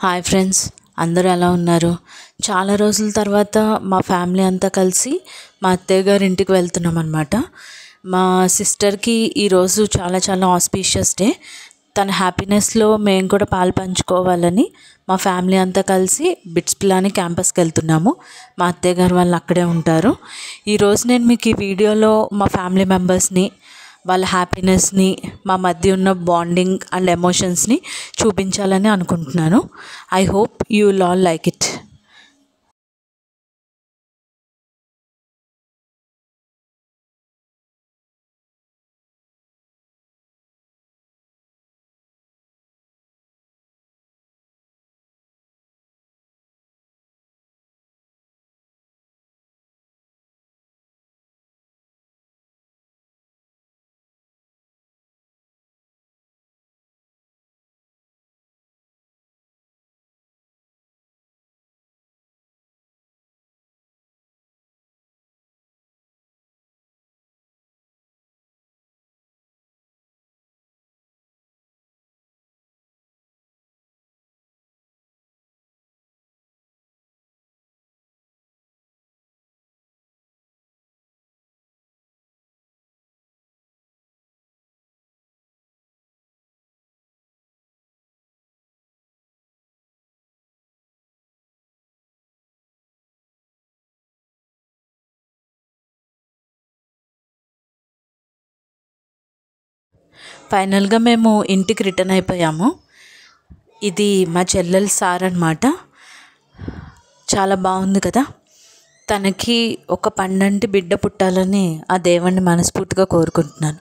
Hi friends, అందరూ ఎలా ఉన్నారు? చాలా రోజుల తర్వాత మా ఫ్యామిలీ అంతా కలిసి మా అత్తయ్య గారి ఇంటికి వెళ్తున్నాం అనమాట. మా సిస్టర్కి ఈరోజు చాలా చాలా ఆస్పీషియస్ డే. తన హ్యాపీనెస్లో మేము కూడా పాలు పంచుకోవాలని మా ఫ్యామిలీ అంతా కలిసి బిట్స్ పిలాని క్యాంపస్కి వెళ్తున్నాము. మా అత్తయ్య గారు వాళ్ళు అక్కడే ఉంటారు. ఈరోజు నేను మీకు ఈ వీడియోలో మా ఫ్యామిలీ మెంబర్స్ని, వాళ్ళ హ్యాపీనెస్ని, మా మధ్య ఉన్న బాండింగ్ అండ్ ఎమోషన్స్ని చూపించాలని అనుకుంటున్నాను. I hope you will all like it. ఫైనల్గా మేము ఇంటికి రిటర్న్ అయిపోయాము. ఇది మా చెల్లెలు సార్ అనమాట. చాలా బాగుంది కదా. తనకి ఒక పండంటి బిడ్డ పుట్టాలని ఆ దేవుణ్ణి మనస్ఫూర్తిగా కోరుకుంటున్నాను.